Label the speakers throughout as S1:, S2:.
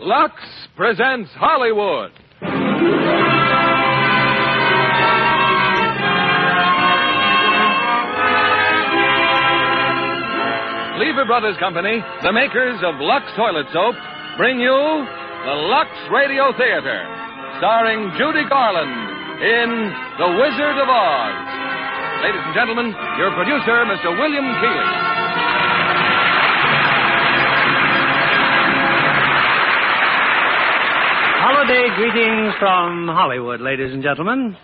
S1: Lux presents Hollywood. Lever Brothers Company, the makers of Lux Toilet Soap, bring you the Lux Radio Theater, starring Judy Garland in The Wizard of Oz. Ladies and gentlemen, your producer, Mr. William Keighley.
S2: Holiday greetings from Hollywood, ladies and gentlemen.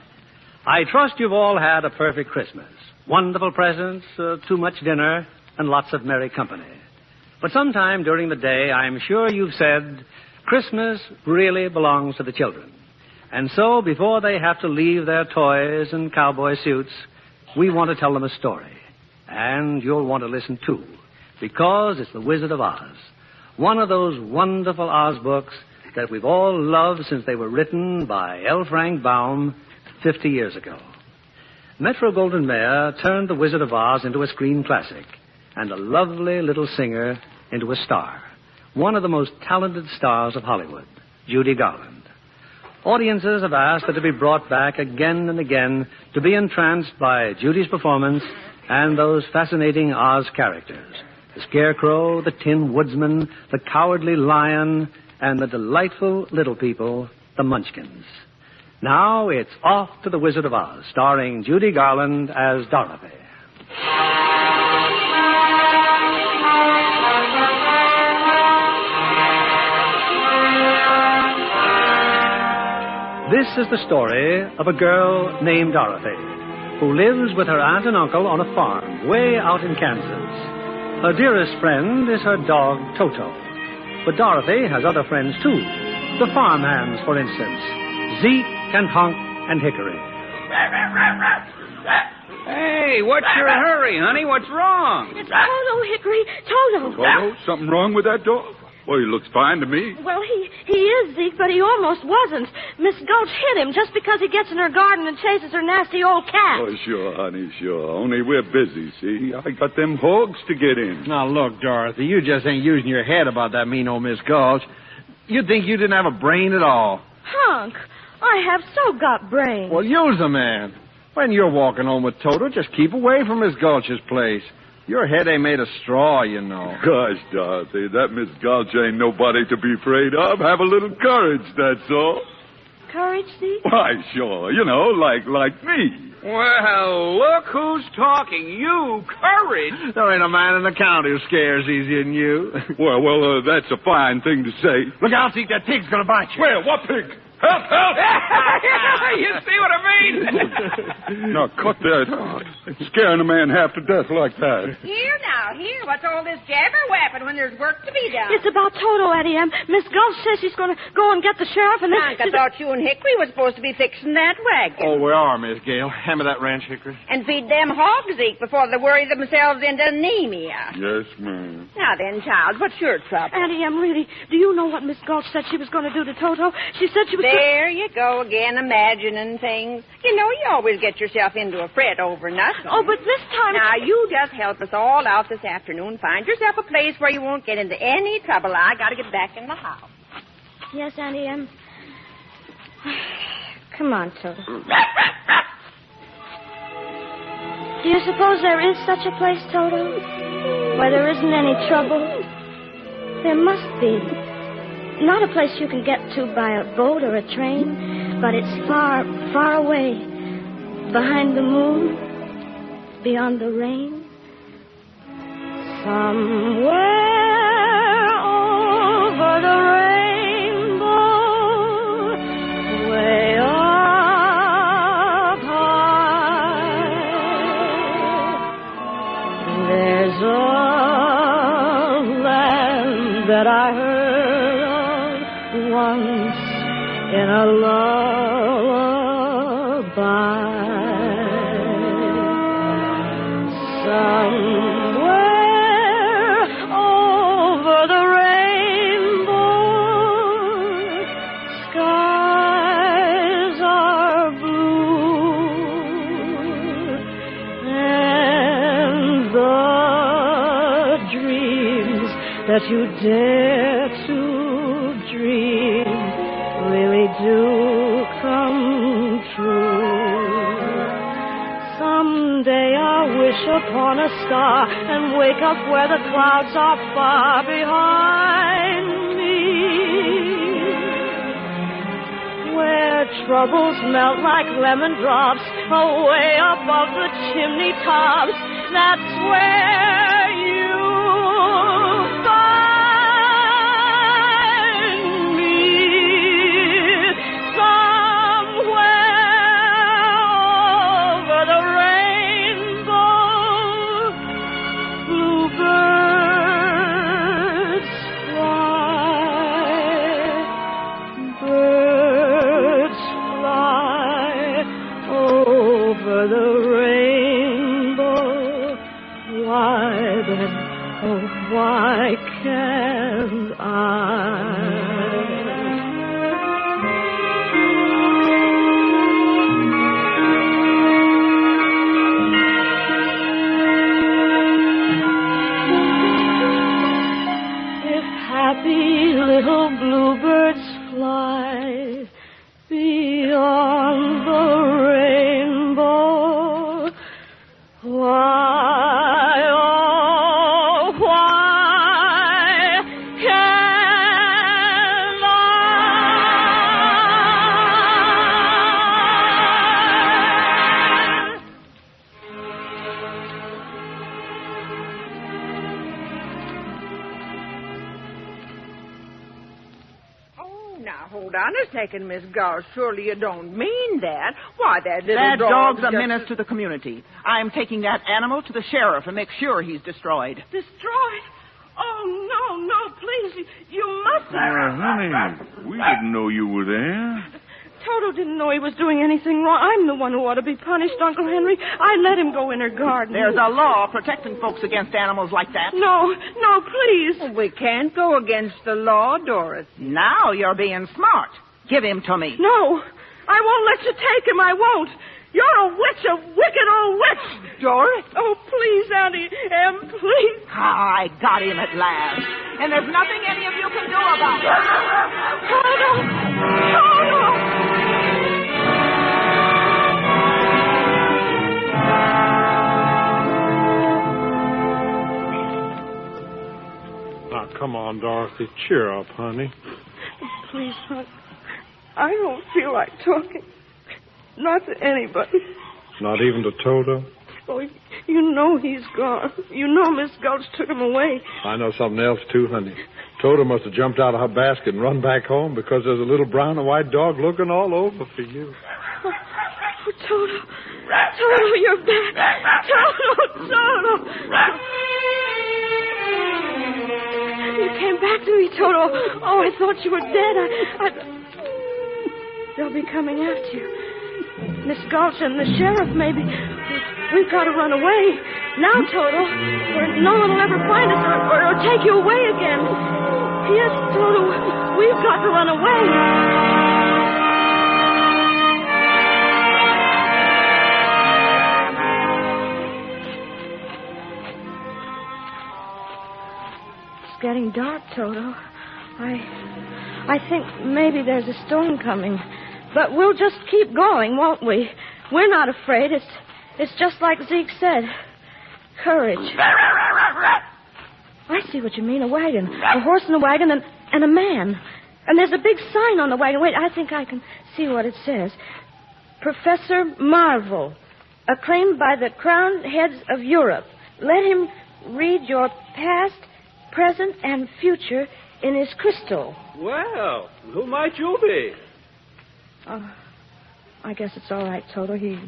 S2: I trust you've all had a perfect Christmas. Wonderful presents, too much dinner, and lots of merry company. But sometime during the day, I'm sure you've said, Christmas really belongs to the children. And so, before they have to leave their toys and cowboy suits, we want to tell them a story. And you'll want to listen too, because it's The Wizard of Oz, one of those wonderful Oz books that we've all loved since they were written by L. Frank Baum 50 years ago. Metro-Goldwyn-Mayer turned The Wizard of Oz into a screen classic and a lovely little singer into a star, one of the most talented stars of Hollywood, Judy Garland. Audiences have asked her to be brought back again and again to be entranced by Judy's performance and those fascinating Oz characters, the Scarecrow, the Tin Woodsman, the Cowardly Lion, and the delightful little people, the Munchkins. Now it's off to The Wizard of Oz, starring Judy Garland as Dorothy. This is the story of a girl named Dorothy, who lives with her aunt and uncle on a farm way out in Kansas. Her dearest friend is her dog, Toto. But Dorothy has other friends, too. The farmhands, for instance. Zeke and Hunk and Hickory.
S3: Hey, what's your hurry, honey? What's wrong?
S4: It's Toto, Hickory. Toto.
S5: Toto? Something wrong with that dog? Well, he looks fine to me.
S4: Well, he is, Zeke, but he almost wasn't. Miss Gulch hit him just because he gets in her garden and chases her nasty old cat.
S5: Oh, sure, honey, sure. Only we're busy, see? I got them hogs to get in.
S1: Now, look, Dorothy, you just ain't using your head about that mean old Miss Gulch. You'd think you didn't have a brain at all.
S4: Hunk, I have so got brains.
S1: Well, use a man. When you're walking home with Toto, just keep away from Miss Gulch's place. Your head ain't made of straw, you know.
S5: Gosh, Dorothy, that Miss Gulch ain't nobody to be afraid of. Have a little courage, that's all.
S4: Courage, Zeke?
S5: Why, sure. You know, like me.
S3: Well, look who's talking. You, courage.
S1: There ain't a man in the county who scares easier than you.
S5: Well, that's a fine thing to say.
S1: Look out, Zeke, that pig's gonna bite you.
S5: Where? What pig? Help, help!
S3: You see what I mean?
S5: Now, cut that out. Scaring a man half to death like that.
S6: Here now, here. What's all this jabber-wapping when there's work to be done?
S4: It's about Toto, Eddie M. Miss Gulch says she's going to go and get the sheriff and then...
S6: I thought you and Hickory were supposed to be fixing that wagon.
S1: Oh, we are, Miss Gale. Hand me that ranch, Hickory.
S6: And feed them hogs, Zeke, before they worry themselves into anemia.
S5: Yes, ma'am.
S6: Now then, child, what's your trouble?
S4: Eddie M, really, do you know what Miss Gulch said she was going to do to Toto? She said she was...
S6: There you go again, imagining things. You know, you always get yourself into a fret over nothing.
S4: Oh, but this time...
S6: Now, you just help us all out this afternoon. Find yourself a place where you won't get into any trouble. I got to get back in the house.
S4: Yes, Auntie M. Come on, Toto. Do you suppose there is such a place, Toto, where there isn't any trouble? There must be. Not a place you can get to by a boat or a train, but it's far, far away. Behind the moon, beyond the rain. Somewhere over the rainbow, way up high, there's a land that I heard of once in a lullaby. Somewhere over the rainbow, skies are blue, and the dreams that you dare to dream on a star and wake up where the clouds are far behind me. Where troubles melt like lemon drops away above the chimney tops. That's where you'll find me. Somewhere over the rainbow, bluebirds fly. Birds fly over the rainbow. Why then, oh, why can't I? If happy little bluebirds fly beyond the rainbow, why, oh, why can't I?
S6: Oh, now, hold on a second, Miss Gall. Surely you don't mean that. Why, that little
S7: That dog's a
S6: just-
S7: menace to the community. I'm taking that animal to the sheriff and make sure he's destroyed.
S8: Destroyed? Oh, no, please. You mustn't.
S5: Honey, we didn't know you were there.
S8: Toto didn't know he was doing anything wrong. I'm the one who ought to be punished, Uncle Henry. I let him go in her garden.
S7: There's a law protecting folks against animals like that.
S8: No, please.
S6: Well, we can't go against the law, Doris.
S7: Now you're being smart. Give him to me.
S8: No, I won't let you take him. I won't. You're a witch, a wicked old witch.
S7: Doris?
S8: Oh, please, Auntie Em, please.
S7: I got him at last. And there's nothing any of you can do about it.
S8: Toto!
S9: Now, come on, Dorothy. Cheer up, honey.
S8: Please, hon. I don't feel like talking. Not to anybody.
S9: Not even to Toto?
S8: Oh, you know he's gone. You know Miss Gulch took him away.
S9: I know something else, too, honey. Toto must have jumped out of her basket and run back home because there's a little brown and white dog looking all over for you.
S8: Oh, Toto. Toto, you're back. Toto. You came back to me, Toto. Oh, I thought you were dead. They'll be coming after you. Miss Gulch and the sheriff, maybe. We've got to run away. Now, Toto, where no one will ever find us or take you away again. Yes, Toto, we've got to run away. It's getting dark, Toto. I think maybe there's a storm coming. But we'll just keep going, won't we? We're not afraid. It's just like Zeke said. Courage. I see what you mean, a wagon. A horse and a wagon and a man. And there's a big sign on the wagon. Wait, I think I can see what it says. Professor Marvel, acclaimed by the crowned heads of Europe. Let him read your past, present, and future in his crystal.
S3: Well, who might you be?
S4: I guess it's all right, Toto. He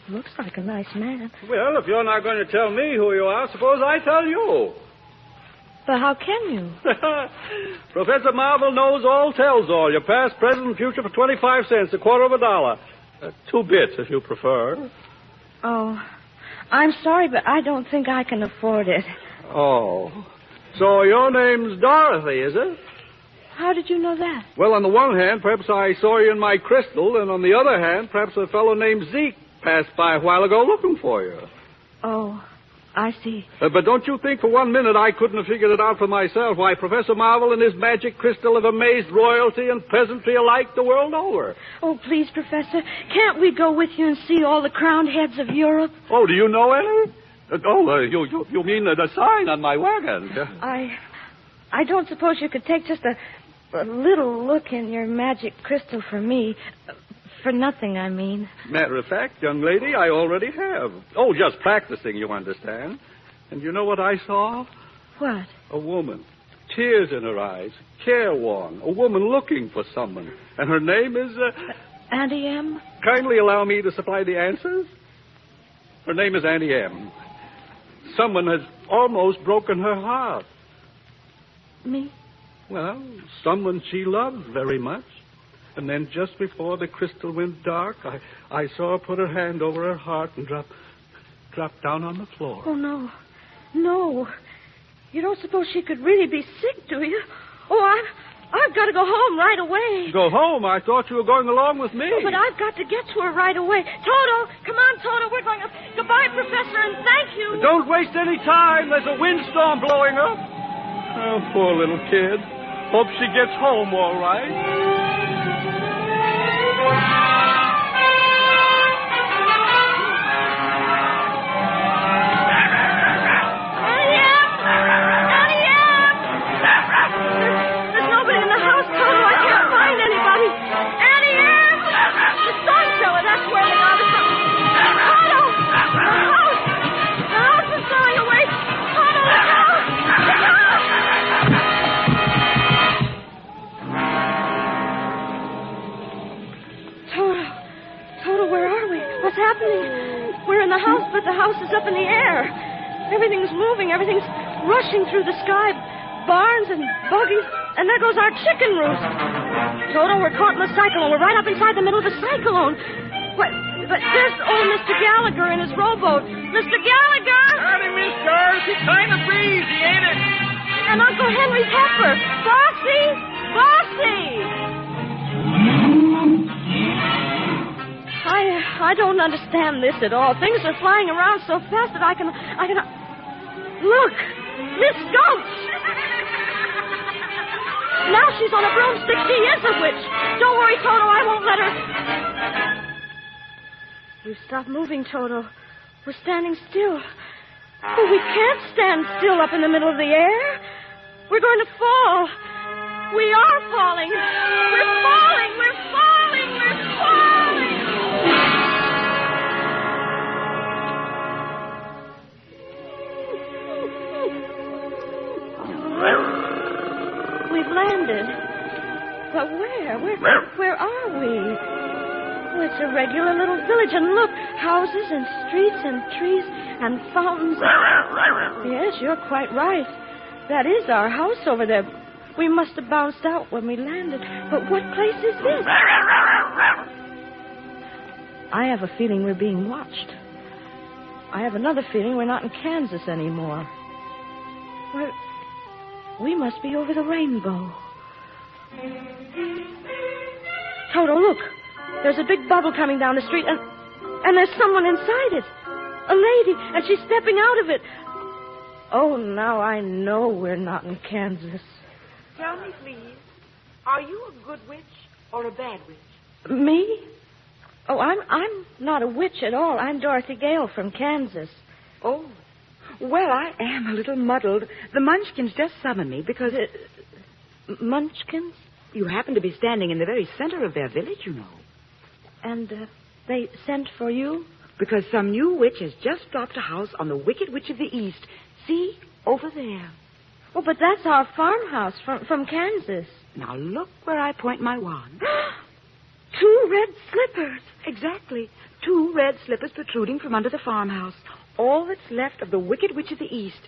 S4: looks like a nice man.
S3: Well, if you're not going to tell me who you are, suppose I tell you.
S4: But how can you?
S3: Professor Marvel knows all, tells all. Your past, present, and future for 25 cents, a quarter of a dollar. 2 bits, if you prefer.
S4: Oh, I'm sorry, but I don't think I can afford it.
S3: Oh. So your name's Dorothy, is it?
S4: How did you know that?
S3: Well, on the one hand, perhaps I saw you in my crystal, and on the other hand, perhaps a fellow named Zeke passed by a while ago looking for you.
S4: Oh, I see.
S3: But don't you think for 1 minute I couldn't have figured it out for myself, why Professor Marvel and his magic crystal have amazed royalty and peasantry alike the world over.
S4: Oh, please, Professor, can't we go with you and see all the crowned heads of Europe?
S3: Oh, do you know any? You mean the sign on my wagon?
S8: I don't suppose you could take just a little look in your magic crystal for me. For nothing, I mean.
S3: Matter of fact, young lady, I already have. Oh, just practicing, you understand. And you know what I saw?
S8: What?
S3: A woman. Tears in her eyes. Careworn. A woman looking for someone. And her name is...
S8: Auntie M?
S3: Kindly allow me to supply the answers. Her name is Auntie M. Someone has almost broken her heart.
S8: Me?
S3: Well, someone she loved very much. And then just before the crystal went dark, I saw her put her hand over her heart and drop down on the floor.
S8: Oh, no. No. You don't suppose she could really be sick, do you? Oh, I've got to go home right away.
S3: Go home? I thought you were going along with me.
S8: Oh, but I've got to get to her right away. Toto, come on, Toto. We're going up. Goodbye, Professor, and thank you.
S3: Don't waste any time. There's a windstorm blowing up. Oh, poor little kid. Hope she gets home all right.
S8: But the house is up in the air. Everything's moving. Everything's rushing through the sky. Barns and buggies. And there goes our chicken roost. Toto, we're caught in the cyclone. We're right up inside the middle of a cyclone. What? But there's old Mr. Gallagher in his rowboat. Mr. Gallagher!
S10: Howdy, Miss Girls. He's kind of breezy, ain't it?
S8: And Uncle Henry's heifer. Bossy! Bossy! I don't understand this at all. Things are flying around so fast that I can... Look! Miss Gulch! Now she's on a broomstick. She is a witch. Don't worry, Toto. I won't let her... You stop moving, Toto. We're standing still. Oh, we can't stand still up in the middle of the air. We're going to fall. We are falling. We're falling. We're falling. We're falling. We've landed. But where are we? Oh, it's a regular little village, and look, houses and streets and trees and fountains. Yes, you're quite right. That is our house over there. We must have bounced out when we landed. But what place is this? I have a feeling we're being watched. I have another feeling we're not in Kansas anymore. Well, we must be over the rainbow. Toto, look. There's a big bubble coming down the street, and there's someone inside it. A lady, and she's stepping out of it. Oh, now I know we're not in Kansas.
S7: Tell me, please, are you a good witch or a bad witch?
S8: Me? Oh, I'm not a witch at all. I'm Dorothy Gale from Kansas.
S11: Oh, well, I am a little muddled. The Munchkins just summoned me because...
S8: Munchkins?
S11: You happen to be standing in the very center of their village, you know.
S8: And they sent for you?
S11: Because some new witch has just dropped a house on the Wicked Witch of the East. See? Over there.
S8: Oh, but that's our farmhouse from Kansas.
S11: Now look where I point my wand.
S8: 2 red slippers.
S11: Exactly. 2 red slippers protruding from under the farmhouse. All that's left of the Wicked Witch of the East.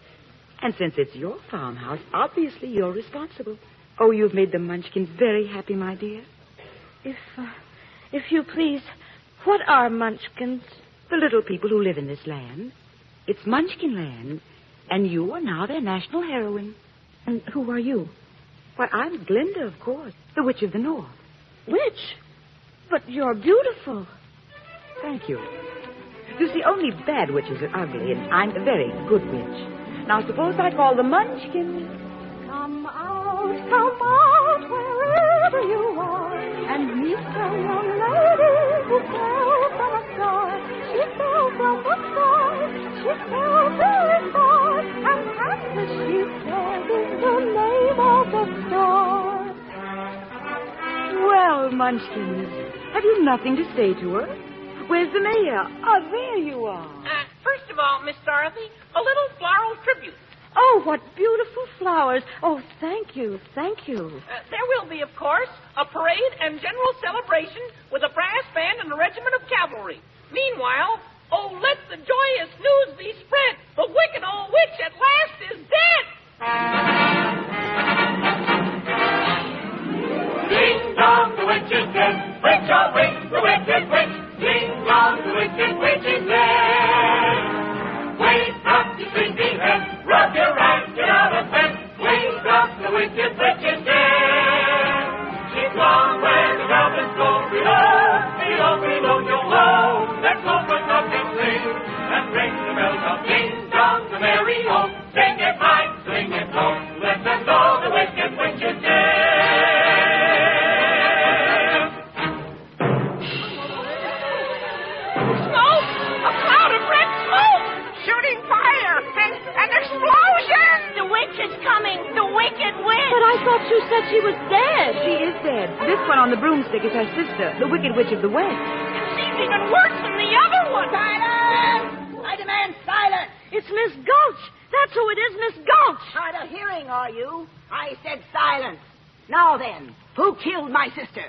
S11: And since it's your farmhouse, obviously you're responsible. Oh, you've made the Munchkins very happy, my dear.
S8: If you please, what are Munchkins?
S11: The little people who live in this land. It's Munchkin land, and you are now their national heroine.
S8: And who are you?
S11: Why, I'm Glinda, of course, the Witch of the North.
S8: Witch? But you're beautiful.
S11: Thank you. You see, only bad witches are ugly, and I'm a very good witch. Now, suppose I call the Munchkins.
S12: Come out, wherever you are, and meet a young lady who fell from a star. She fell from the sky. She fell
S11: Munchkins, have you nothing to say to her? Where's the mayor? Oh, there you are.
S10: First of all, Miss Dorothy, a little floral tribute.
S8: Oh, what beautiful flowers. Oh, thank you, thank you.
S10: There will be, of course, a parade and general celebration with a brass band and a regiment of cavalry. Meanwhile, oh, let the joyous news be spread. The wicked old witch at last is dead.
S13: Ding dong, the witch is dead. Witch, oh, witch, the wicked witch. Ding dong, the wicked witch is dead. Wake up, you sleepy head. Rub your eyes, get out of bed. Wake up, the wicked witch is dead. She's gone where the robins go below, below your home. Let's open up and sing, and ring the bells of ding dong, the merry ho. Sing it high, sing it low. Let them know the wicked witch is dead.
S10: Smoke! A cloud of red smoke! Shooting fire! An explosion!
S4: The witch is coming! The wicked witch!
S8: But I thought you said she was dead.
S11: She is dead. This one on the broomstick is her sister, the Wicked Witch of the West.
S10: She's even worse than the other one!
S14: Silence! I demand silence!
S8: It's Miss Gulch. That's who it is, Miss Gulch.
S14: Hard of hearing, are you? I said silence. Now then, who killed my sister?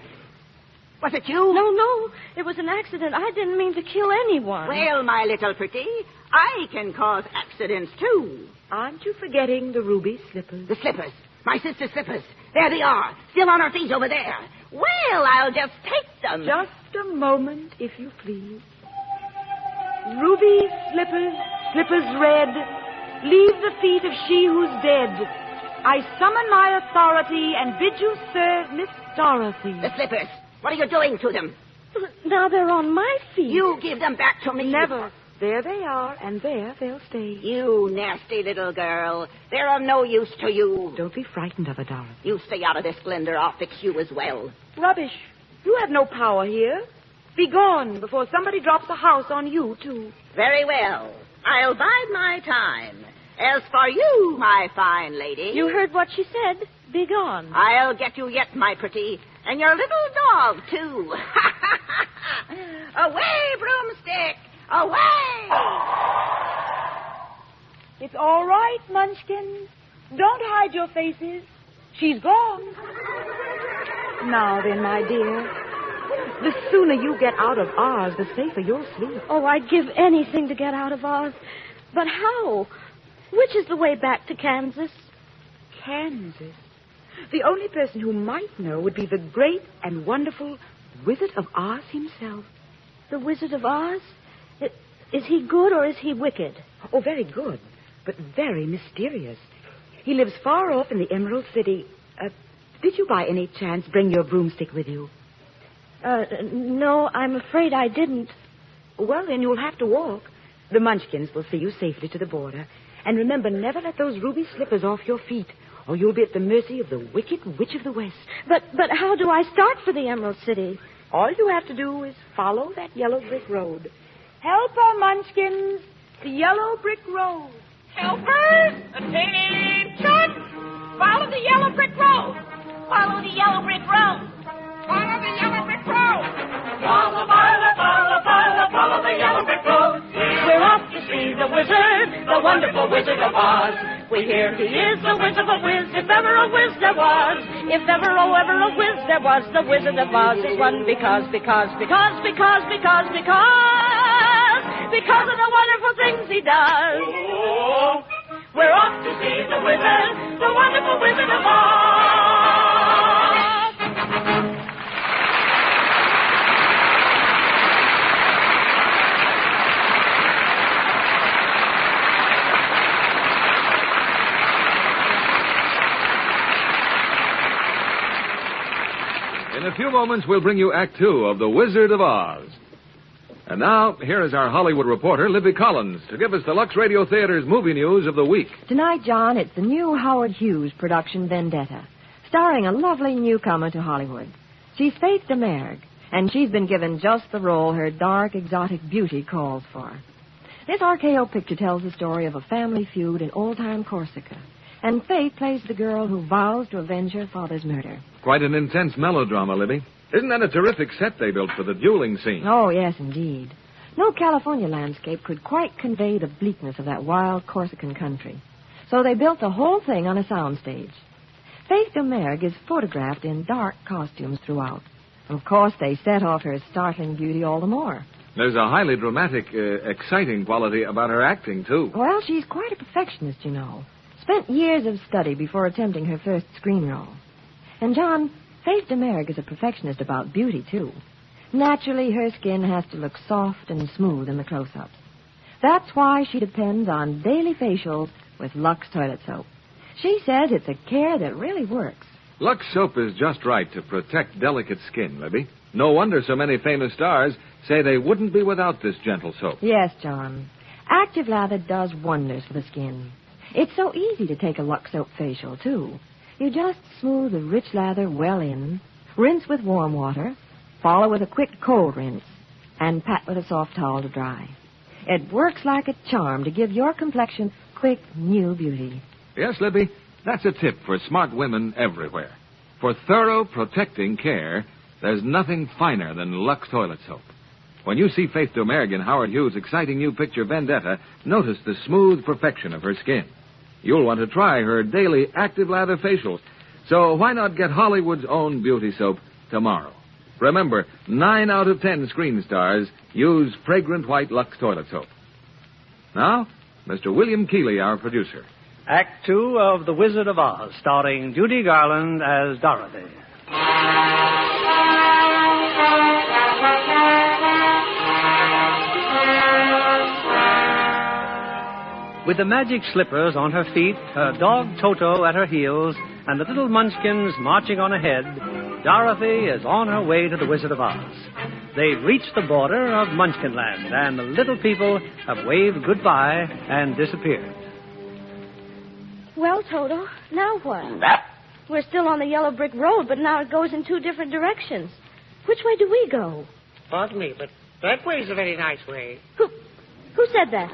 S14: Was it you?
S8: No. It was an accident. I didn't mean to kill anyone.
S14: Well, my little pretty, I can cause accidents, too.
S11: Aren't you forgetting the ruby slippers?
S14: The slippers. My sister's slippers. There they are, still on her feet over there. Well, I'll just take them.
S11: Just a moment, if you please. Ruby slippers, slippers red, leave the feet of she who's dead. I summon my authority and bid you serve Miss Dorothy.
S14: The slippers. What are you doing to them?
S8: Now they're on my feet.
S14: You give them back to me.
S11: Never. There they are, and there they'll stay.
S14: You nasty little girl. They're of no use to you.
S11: Don't be frightened of her, Dorothy.
S14: You stay out of this, Glinda. I'll fix you as well.
S11: Rubbish. You have no power here. Be gone before somebody drops a house on you, too.
S14: Very well. I'll bide my time. As for you, my fine lady...
S8: You heard what she said. Be gone.
S14: I'll get you yet, my pretty. And your little dog, too. Away, broomstick! Away!
S11: It's all right, Munchkins. Don't hide your faces. She's gone. Now then, my dear, the sooner you get out of Oz, the safer you'll sleep.
S8: Oh, I'd give anything to get out of Oz. But how? Which is the way back to Kansas?
S11: Kansas? The only person who might know would be the great and wonderful Wizard of Oz himself.
S8: The Wizard of Oz? Is he good or is he wicked?
S11: Oh, very good, but very mysterious. He lives far off in the Emerald City. Did you by any chance bring your broomstick with you?
S8: No, I'm afraid I didn't.
S11: Well, then you'll have to walk. The Munchkins will see you safely to the border. And remember, never let those ruby slippers off your feet, or you'll be at the mercy of the Wicked Witch of the West.
S8: But how do I start for the Emerald City?
S11: All you have to do is follow that yellow brick road. Help her, Munchkins. The yellow brick road.
S10: Helpers, attention! Follow the yellow brick road.
S4: Follow the yellow brick road.
S10: Follow the yellow brick road.
S13: Follow the yellow brick road.
S4: We're off to see the wizard, the wonderful Wizard of Oz. We hear he is the whiz of a whiz, if ever a whiz there was. If ever, oh, ever a whiz there was, the Wizard of Oz is one because of the wonderful things he does. We're off to see the wizard, the wonderful Wizard of Oz.
S1: In a few moments, we'll bring you Act Two of The Wizard of Oz. And now, here is our Hollywood reporter, Libby Collins, to give us the Lux Radio Theater's movie news of the week.
S15: Tonight, John, it's the new Howard Hughes production, Vendetta, starring a lovely newcomer to Hollywood. She's Faith DeMerg, and she's been given just the role her dark, exotic beauty calls for. This RKO picture tells the story of a family feud in old-time Corsica, and Faith plays the girl who vows to avenge her father's murder.
S1: Quite an intense melodrama, Libby. Isn't that a terrific set they built for the dueling scene?
S15: Oh, yes, indeed. No California landscape could quite convey the bleakness of that wild Corsican country. So they built the whole thing on a soundstage. Faith Domergue is photographed in dark costumes throughout. And of course, they set off her startling beauty all the more.
S1: There's a highly dramatic, exciting quality about her acting, too.
S15: Well, she's quite a perfectionist, you know. Spent years of study before attempting her first screen role. And, John, Faith Domergue is a perfectionist about beauty, too. Naturally, her skin has to look soft and smooth in the close-ups. That's why she depends on daily facials with Lux toilet soap. She says it's a care that really works.
S1: Lux soap is just right to protect delicate skin, Libby. No wonder so many famous stars say they wouldn't be without this gentle soap.
S15: Yes, John. Active lather does wonders for the skin. It's so easy to take a Lux soap facial, too. You just smooth the rich lather well in, rinse with warm water, follow with a quick cold rinse, and pat with a soft towel to dry. It works like a charm to give your complexion quick, new beauty.
S1: Yes, Libby, that's a tip for smart women everywhere. For thorough, protecting care, there's nothing finer than Lux toilet soap. When you see Faith Domergue in Howard Hughes' exciting new picture, Vendetta, notice the smooth perfection of her skin. You'll want to try her daily active lather facials. So why not get Hollywood's own beauty soap tomorrow? Remember, 9 out of 10 screen stars use fragrant white Lux toilet soap. Now, Mr. William Keeley, our producer.
S2: Act 2 of The Wizard of Oz, starring Judy Garland as Dorothy. With the magic slippers on her feet, her dog Toto at her heels, and the little munchkins marching on ahead, Dorothy is on her way to the Wizard of Oz. They've reached the border of Munchkinland, and the little people have waved goodbye and disappeared.
S8: Well, Toto, now what? We're still on the yellow brick road, but now it goes in 2 different directions. Which way do we go?
S16: Pardon me, but that way's a very nice way.
S8: Who said that?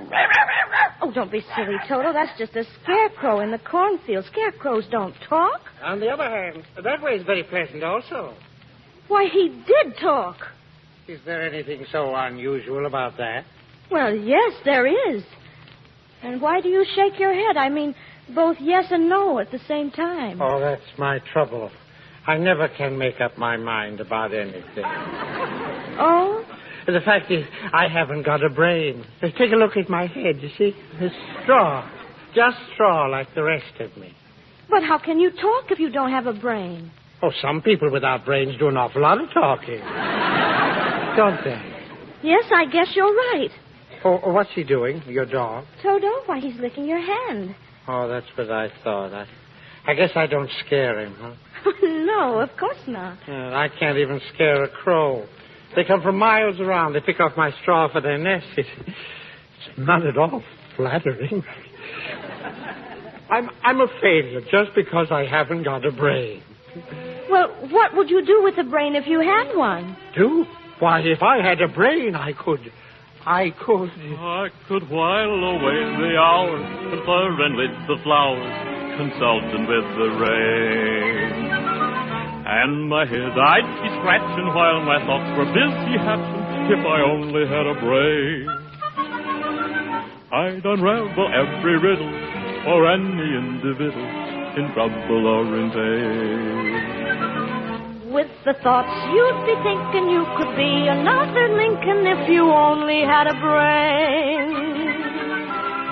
S8: Oh, don't be silly, Toto. That's just a scarecrow in the cornfield. Scarecrows don't talk.
S16: On the other hand, that way's very pleasant also.
S8: Why, he did talk.
S16: Is there anything so unusual about that?
S8: Well, yes, there is. And why do you shake your head? I mean, both yes and no at the same time.
S16: Oh, that's my trouble. I never can make up my mind about anything.
S8: Oh?
S16: The fact is, I haven't got a brain. Just take a look at my head, you see? It's straw. Just straw like the rest of me.
S8: But how can you talk if you don't have a brain?
S16: Oh, some people without brains do an awful lot of talking. Don't they?
S8: Yes, I guess you're right.
S16: Oh, what's he doing, your dog?
S8: Toto, why, he's licking your hand.
S16: Oh, that's what I thought. I guess I don't scare him, huh?
S8: No, of course not.
S16: I can't even scare a crow. They come from miles around. They pick off my straw for their nest. It's not at all flattering. I'm a failure just because I haven't got a brain.
S8: Well, what would you do with a brain if you had one?
S16: Do? Why, if I had a brain, I could
S17: I could while away the hours, conferring with the flowers, consulting with the rain. And my head I'd be scratching while my thoughts were busy hatching, if I only had a brain. I'd unravel every riddle for any individual in trouble or in pain.
S8: With the thoughts you'd be thinking you could be another Lincoln if you only had a brain.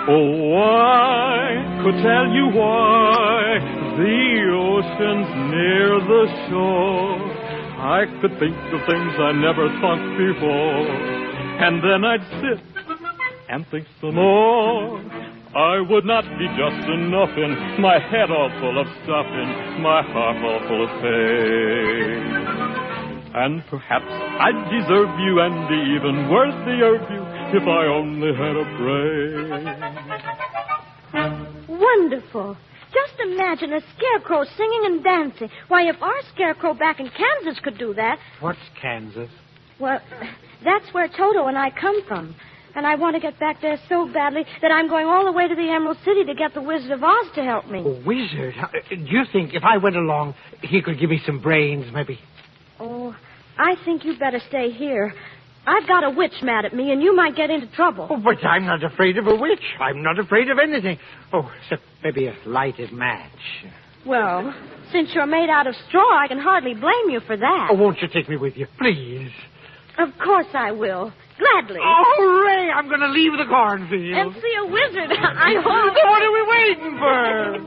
S17: Oh, I could tell you why the ocean's near the shore. I could think of things I never thought before, and then I'd sit and think some more. I would not be just enough in my head all full of stuffing, my heart all full of pain. And perhaps I'd deserve you and be even worthier of you if I only had a brain.
S8: Wonderful. Just imagine a scarecrow singing and dancing. Why, if our scarecrow back in Kansas could do that...
S16: What's Kansas?
S8: Well, that's where Toto and I come from. And I want to get back there so badly that I'm going all the way to the Emerald City to get the Wizard of Oz to help me.
S16: A wizard? Do you think if I went along, he could give me some brains, maybe?
S8: Oh, I think you better stay here. I've got a witch mad at me, and you might get into trouble.
S16: Oh, but I'm not afraid of a witch. I'm not afraid of anything. Oh, except maybe a lighted match.
S8: Well, since you're made out of straw, I can hardly blame you for that.
S16: Oh, won't you take me with you, please?
S8: Of course I will. Gladly.
S16: Oh, hooray! I'm going to leave the cornfield.
S8: And see a wizard. I hope.
S16: So what are we waiting for?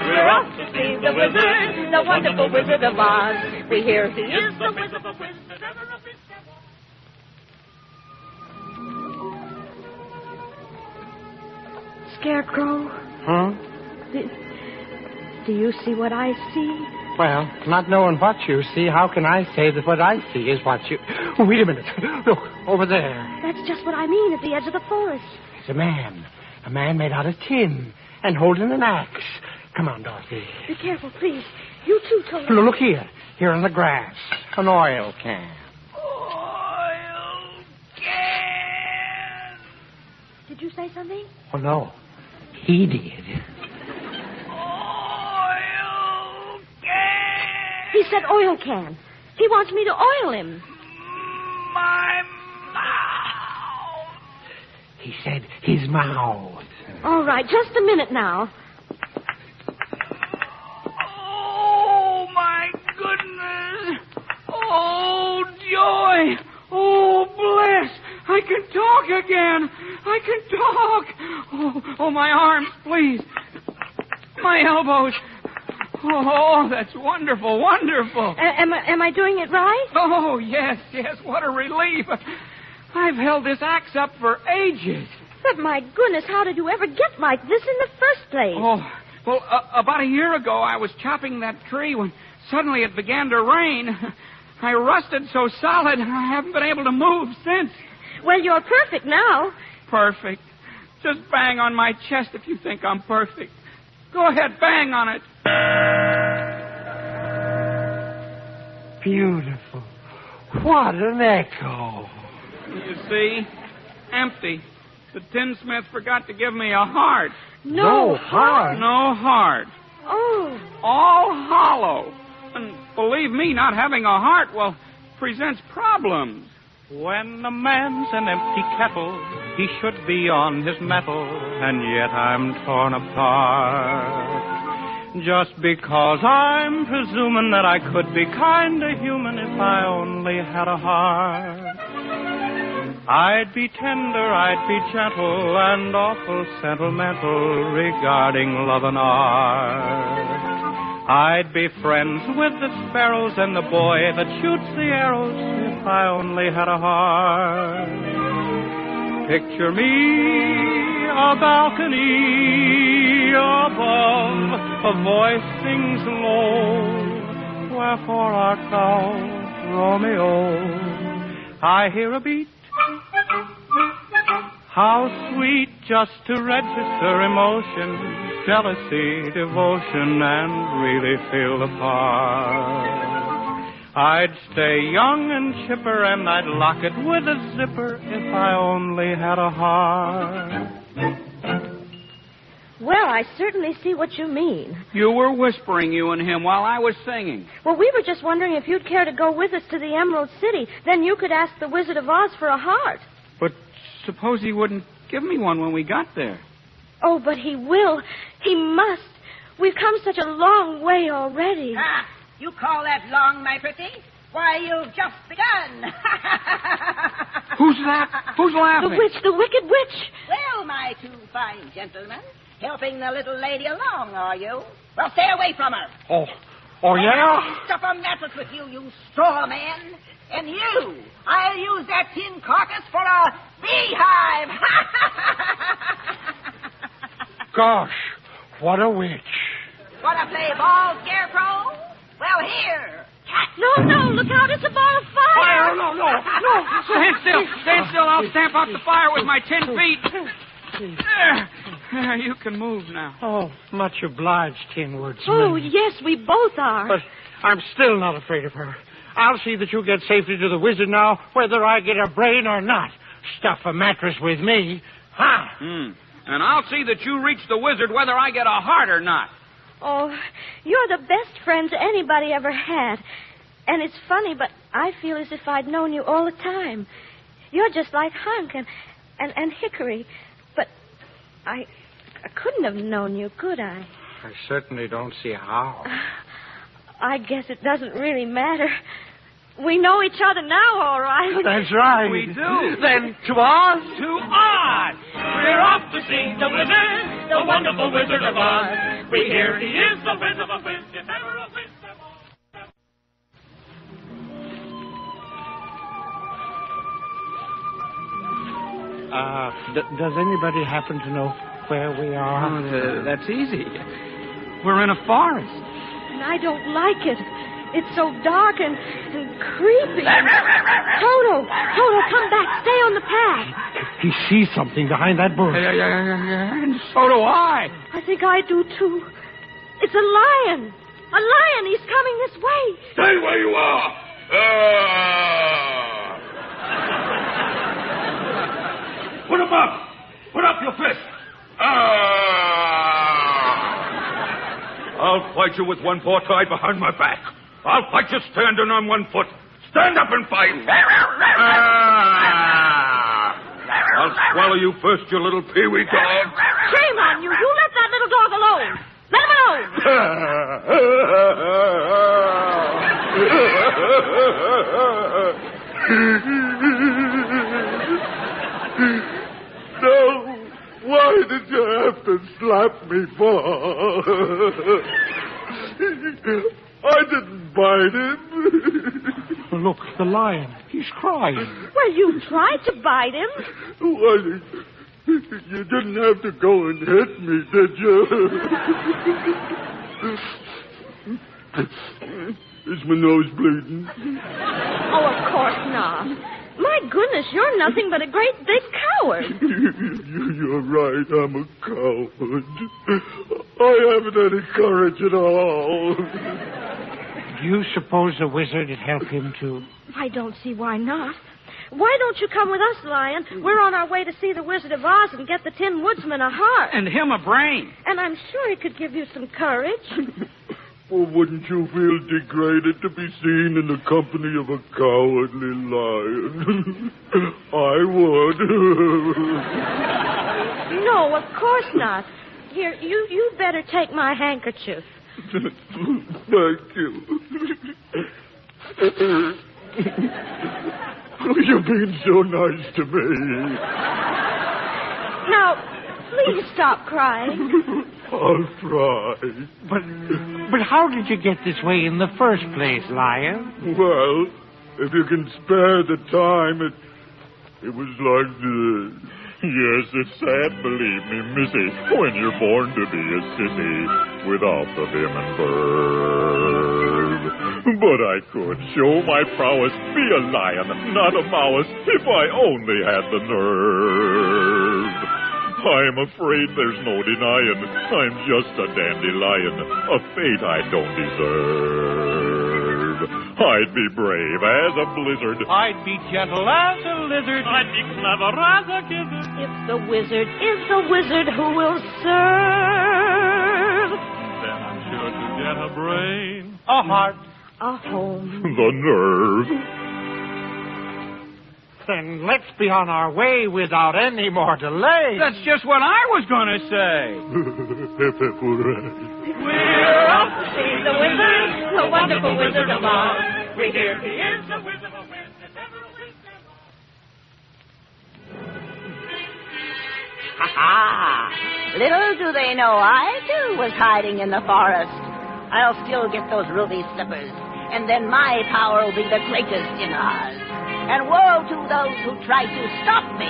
S8: We're off to see the wizard, the wonderful Wizard of Oz. We hear he is the wizard of Oz. Scarecrow?
S16: Huh?
S8: Do you see what I see?
S16: Well, not knowing what you see, how can I say that what I see is what you... Oh, wait a minute. Look, over there.
S8: That's just what I mean, at the edge of the forest.
S16: It's a man. A man made out of tin and holding an axe. Come on, Dorothy.
S8: Be careful, please. You too, Toto.
S16: Look here. Here on the grass. An oil can.
S8: Oil can. Did you say something?
S16: Oh, no. He did.
S8: He said oil can. He wants me to oil him.
S16: My mouth. He said his mouth.
S8: All right, just a minute now.
S10: Oh, my goodness. Oh, joy. Oh, bless. I can talk again. I can talk. Oh, my arms, please. My elbows. Oh, that's wonderful, wonderful.
S8: Am I doing it right?
S10: Oh, yes, what a relief. I've held this axe up for ages.
S8: But my goodness, how did you ever get like this in the first place?
S10: Oh, well, about a year ago, I was chopping that tree when suddenly it began to rain. I rusted so solid, I haven't been able to move since.
S8: Well, you're perfect now.
S10: Perfect. Just bang on my chest if you think I'm perfect. Go ahead, bang on it.
S16: Beautiful. What an echo.
S10: You see? Empty. The tinsmith forgot to give me a heart.
S8: No heart?
S10: No heart.
S8: Oh.
S10: All hollow. And believe me, not having a heart, well, presents problems.
S17: When a man's an empty kettle, he should be on his mettle, and yet I'm torn apart. Just because I'm presuming that I could be kinda human if I only had a heart. I'd be tender, I'd be gentle, and awful sentimental regarding love and art. I'd be friends with the sparrows and the boy that shoots the arrows if I only had a heart. Picture me, a balcony above, a voice sings low, wherefore art thou, Romeo? I hear a beat. How sweet just to register emotion, jealousy, devotion, and really feel the part. I'd stay young and chipper, and I'd lock it with a zipper if I only had a heart.
S8: Well, I certainly see what you mean.
S10: You were whispering, you and him, while I was singing.
S8: Well, we were just wondering if you'd care to go with us to the Emerald City. Then you could ask the Wizard of Oz for a heart.
S10: But suppose he wouldn't give me one when we got there.
S8: Oh, but he will. He must. We've come such a long way already.
S14: Ah, you call that long, my pretty? Why, you've just begun.
S10: Who's that? Who's laughing?
S8: The witch, the wicked witch.
S14: Well, my two fine gentlemen, helping the little lady along, are you? Well, stay away from her.
S16: Oh, yeah?
S14: Stuff a mattress with you, you straw man. And you, I'll use that tin carcass for a beehive.
S16: Gosh, what a witch.
S14: Want to play ball, Scarecrow? Well, here.
S8: No, look out, it's a ball of fire.
S16: No.
S10: Stand still. I'll stamp out the fire with my 10 feet. There, you can move now.
S16: Oh, much obliged, Tin Woodsman.
S8: Oh, yes, we both are.
S16: But I'm still not afraid of her. I'll see that you get safely to the wizard now, whether I get a brain or not. Stuff a mattress with me. Ha!
S10: And I'll see that you reach the wizard whether I get a heart or not.
S8: Oh, you're the best friends anybody ever had. And it's funny, but I feel as if I'd known you all the time. You're just like Hunk and Hickory. But I couldn't have known you, could I?
S16: I certainly don't see how.
S8: I guess it doesn't really matter. We know each other now, all right.
S16: That's right.
S10: We do.
S16: Then to Oz?
S10: To Oz! We're off to see the wizard, the wonderful Wizard of Oz. We hear he is the Wiz of a Wiz, if ever a Wiz of Oz.
S16: Does anybody happen to know where we are?
S10: Oh, that's easy. We're in a forest.
S8: And I don't like it. It's so dark and creepy. Toto, come back. Stay on the path.
S16: He sees something behind that bush.
S10: And so do I.
S8: I think I do, too. It's a lion. A lion. He's coming this way.
S5: Stay where you are.
S13: Put him up. Put up your fist.
S5: I'll fight you with one paw tied behind my back. I'll fight you standing on one foot. Stand up and fight. I'll swallow you first, you little peewee dog.
S8: Shame on you. You let that little dog alone. Let him alone.
S5: No. Why did you have to slap me for? I didn't bite him.
S16: Look, the lion. He's crying.
S8: Well, you tried to bite him.
S5: Why, you didn't have to go and hit me, did you? Is my nose bleeding?
S8: Oh, of course not. My goodness, you're nothing but a great big coward.
S5: You're right, I'm a coward. I haven't any courage at all.
S16: Do you suppose the wizard would help him to...
S8: I don't see why not. Why don't you come with us, Lion? We're on our way to see the Wizard of Oz and get the Tin Woodsman a heart.
S10: And him a brain.
S8: And I'm sure he could give you some courage.
S5: Well, wouldn't you feel degraded to be seen in the company of a cowardly lion? I would.
S8: No, of course not. Here, you better take my handkerchief.
S5: Thank you. You've been so nice to me.
S8: Now, please stop crying.
S5: I'll try.
S16: But how did you get this way in the first place, Lion?
S5: Well, if you can spare the time, it was like this. Yes, it's sad, believe me, missy, when you're born to be a sissy without the vim and verve. But I could show my prowess, be a lion, not a mouse, if I only had the nerve. I'm afraid there's no denying I'm just a dandelion, a fate I don't deserve. I'd be brave as a blizzard.
S17: I'd be gentle as a lizard. I'd be clever as a gizzard.
S8: If the wizard is the wizard who will serve,
S17: then I'm sure to get a brain, a heart,
S8: a home,
S5: the nerve.
S16: Then let's be on our way without any more delay.
S10: That's just what I was going to say.
S8: We're off to see the wizard, the wonderful Wizard of Oz.
S10: We hear he is the Wiz of a Wiz, if ever a Wiz there was.
S14: Ha-ha! Little do they know I, too, was hiding in the forest. I'll still get those ruby slippers, and then my power will be the greatest in Oz. And woe to those who try to stop me.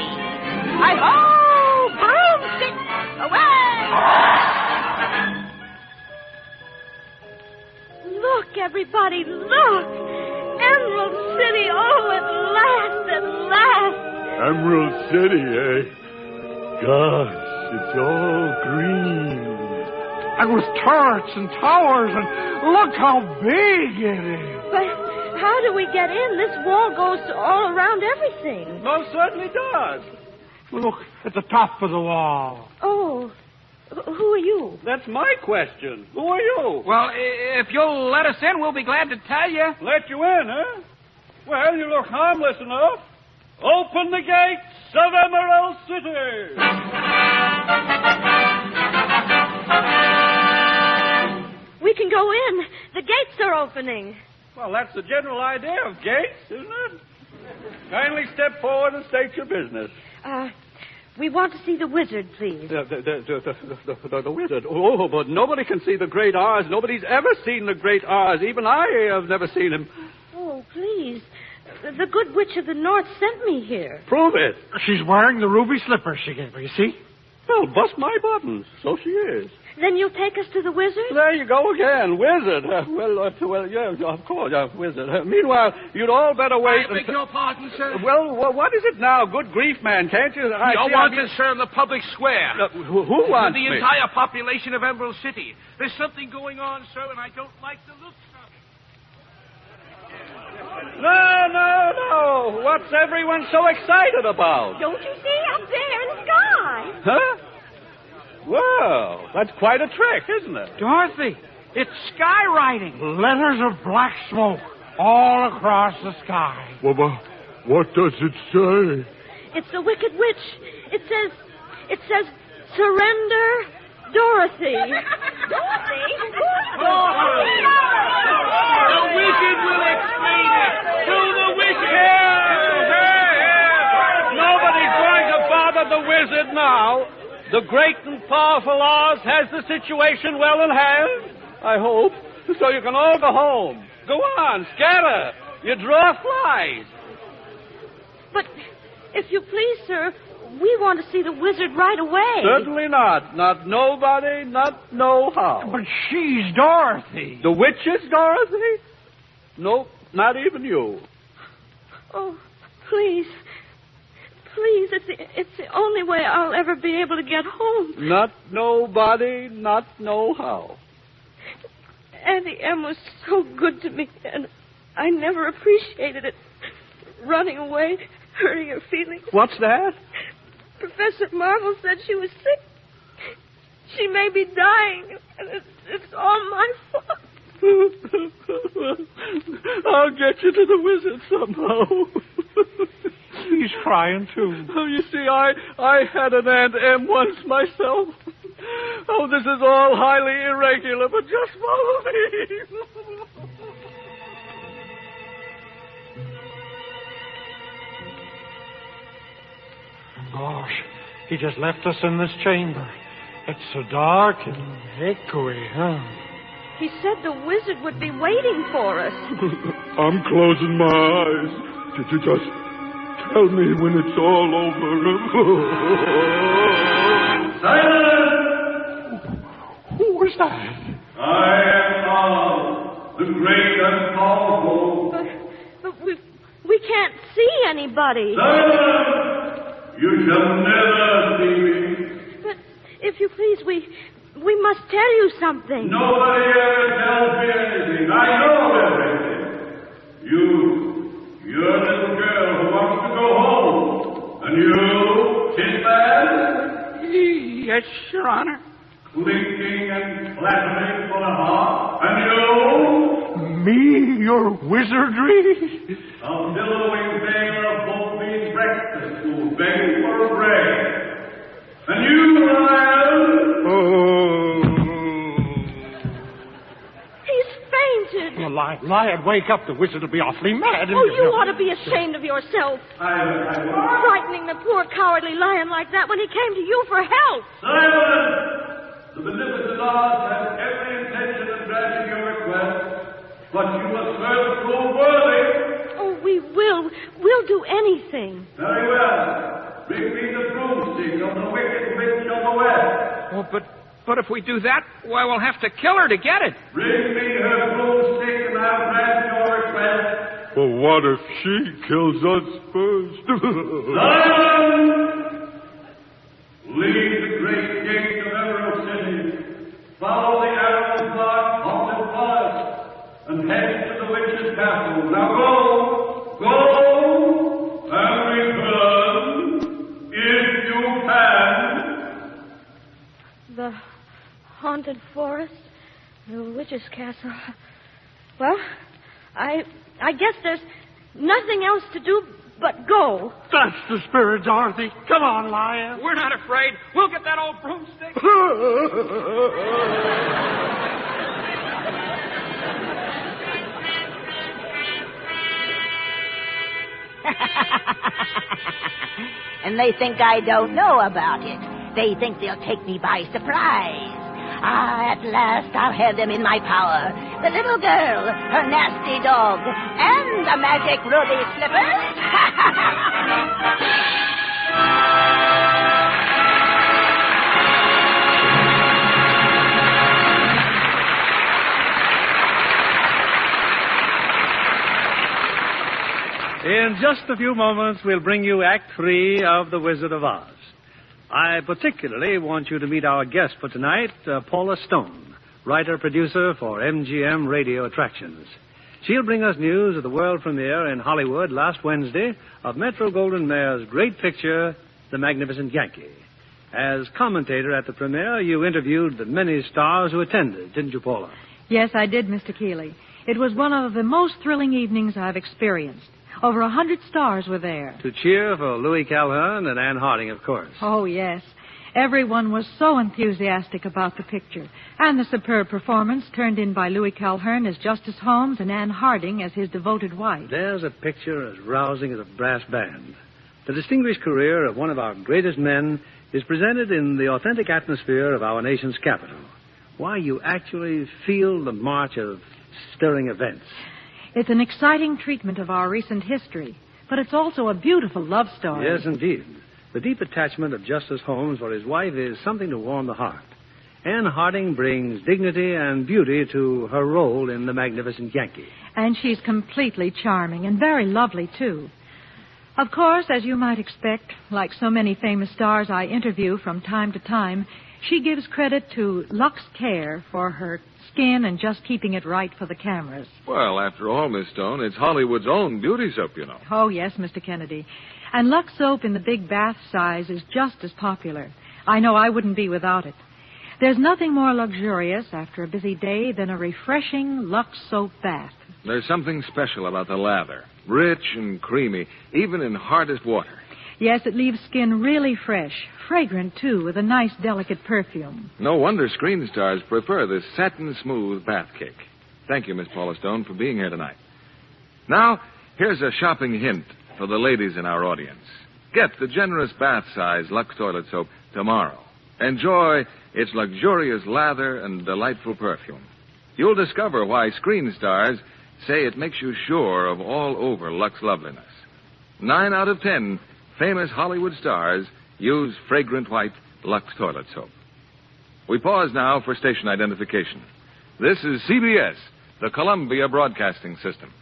S14: Hi-ho! Broomstick! Away!
S8: Look, everybody, look! Emerald City, oh, at last.
S5: Emerald City, eh? Gosh, it's all green.
S16: And with turrets and towers, and look how big it is.
S8: But how do we get in? This wall goes all around everything.
S10: Most certainly does.
S16: Look at the top of the wall.
S8: Oh, Who are you?
S3: That's my question. Who are you?
S18: Well, if you'll let us in, we'll be glad to tell you.
S3: Let you in, huh? Well, you look harmless enough. Open the gates of Emerald City.
S8: We can go in. The gates are opening.
S3: Well, that's the general idea of gates, isn't it? Kindly step forward and state your business.
S8: We want to see the wizard, please.
S3: The wizard. Oh, but nobody can see the Great Oz. Nobody's ever seen the Great Oz. Even I have never seen him.
S8: Oh, please. The good witch of the north sent me here.
S3: Prove it.
S16: She's wearing the ruby slippers she gave her, you see?
S3: Well, bust my buttons. So she is.
S8: Then you'll take us to the wizard?
S3: There you go again. Wizard. Well, yeah, of course, wizard. Meanwhile, you'd all better wait.
S18: I beg your pardon, sir?
S3: Well, what is it now? Good grief, man. Can't you?
S18: I want to serve the public square.
S3: Who wants
S18: the
S3: me?
S18: entire population of Emerald City. There's something going on, sir, and I don't like the looks of it.
S3: No. What's everyone so excited about?
S12: Don't you see up there in the sky?
S3: Huh? Well, that's quite a trick, isn't it?
S16: Dorothy, it's skywriting. Letters of black smoke all across the sky.
S5: Well, what does it say?
S8: It's the Wicked Witch. It says, surrender, Dorothy.
S12: Dorothy?
S18: The wizard will explain it. To the wizard.
S3: Nobody's going to bother the wizard now. The great and powerful Oz has the situation well in hand, I hope. So you can all go home. Go on, scatter. You draw flies.
S8: But if you please, sir, we want to see the wizard right away.
S3: Certainly not. Not nobody, not no how.
S16: But she's Dorothy.
S3: The witch is Dorothy? Nope, not even you.
S8: Oh, please. Please, it's the only way I'll ever be able to get home.
S3: Not nobody, not no how.
S8: Auntie Em was so good to me, and I never appreciated it. Running away, hurting her feelings.
S3: What's that?
S8: Professor Marvel said she was sick. She may be dying, and it's all my fault.
S3: I'll get you to the wizard somehow.
S16: He's crying, too.
S3: Oh, you see, I had an Aunt Em once myself. Oh, this is all highly irregular, but just follow me.
S16: Gosh, he just left us in this chamber. It's so dark and echoey, huh?
S8: He said the wizard would be waiting for us.
S5: I'm closing my eyes. Did you just tell me when it's all over?
S13: Silence!
S16: Who was that?
S13: I am Oz, the great and powerful.
S8: But we can't see anybody.
S13: Silence! You shall never see me.
S8: But if you please, we must tell you something.
S13: Nobody ever tells me anything. I know everything. You're a little girl who wants to go home. And you, Tinman?
S18: Yes, Your Honor.
S13: Clinking and clattering for the heart. And you?
S16: Me, your wizardry?
S13: A billowing beggar of both these breakfasts who beg for bread. And you, Lion?
S5: Oh.
S8: He's fainted.
S16: Well, Lion, wake up. The wizard will be awfully mad.
S8: Oh, you ought to be ashamed of yourself. Frightening the poor cowardly lion like that when he came to you for help.
S13: Silence! The beneficent Oz has every intention of granting your request, but you must first prove worthy.
S8: Oh, we will. We'll do anything.
S13: Very well. Bring me the broomstick of the Wicked Witch of the West.
S18: Oh, but if we do that, why, we'll have to kill her to get it.
S13: Bring me her broomstick and I'll grant your request.
S5: Well, what if she kills us first?
S13: Silence! Leave the great gate of Emerald City. Follow the arrow dark haunted forest and head to the witch's castle. Now go, and return if you can.
S8: The
S4: haunted forest, the witch's castle. Well, I guess there's nothing else to do but go.
S16: That's the spirit, Dorothy. Come on, Lion.
S18: We're not afraid. We'll get that old broomstick.
S14: And they think I don't know about it. They think they'll take me by surprise. At last I'll have them in my power. The little girl, her nasty dog, and the magic ruby slippers.
S2: In just a few moments, we'll bring you Act 3 of The Wizard of Oz. I particularly want you to meet our guest for tonight, Paula Stone, writer-producer for MGM Radio Attractions. She'll bring us news of the world premiere in Hollywood last Wednesday of Metro-Goldwyn-Mayer's great picture, The Magnificent Yankee. As commentator at the premiere, you interviewed the many stars who attended, didn't you, Paula?
S19: Yes, I did, Mr. Keeley. It was one of the most thrilling evenings I've experienced. Over 100 stars were there.
S2: To cheer for Louis Calhern and Anne Harding, of course.
S19: Oh, yes. Everyone was so enthusiastic about the picture. And the superb performance turned in by Louis Calhern as Justice Holmes and Anne Harding as his devoted wife.
S2: There's a picture as rousing as a brass band. The distinguished career of one of our greatest men is presented in the authentic atmosphere of our nation's capital. Why, you actually feel the march of stirring events.
S19: It's an exciting treatment of our recent history, but it's also a beautiful love story.
S2: Yes, indeed. The deep attachment of Justice Holmes for his wife is something to warm the heart. Anne Harding brings dignity and beauty to her role in The Magnificent Yankee.
S19: And she's completely charming and very lovely, too. Of course, as you might expect, like so many famous stars I interview from time to time, she gives credit to Lux Care for her skin and just keeping it right for the cameras.
S1: Well, after all, Miss Stone, it's Hollywood's own beauty soap, you know.
S19: Oh, yes, Mr. Kennedy. And Lux soap in the big bath size is just as popular. I know I wouldn't be without it. There's nothing more luxurious after a busy day than a refreshing Lux soap bath.
S1: There's something special about the lather. Rich and creamy, even in hardest water.
S19: Yes, it leaves skin really fresh. Fragrant, too, with a nice, delicate perfume.
S1: No wonder screen stars prefer this satin-smooth bath cake. Thank you, Miss Paula Stone, for being here tonight. Now, here's a shopping hint for the ladies in our audience. Get the generous bath-size Lux toilet soap tomorrow. Enjoy its luxurious lather and delightful perfume. You'll discover why screen stars say it makes you sure of all-over Lux loveliness. 9 out of 10 famous Hollywood stars use fragrant white Lux toilet soap. We pause now for station identification. This is CBS, the Columbia Broadcasting System.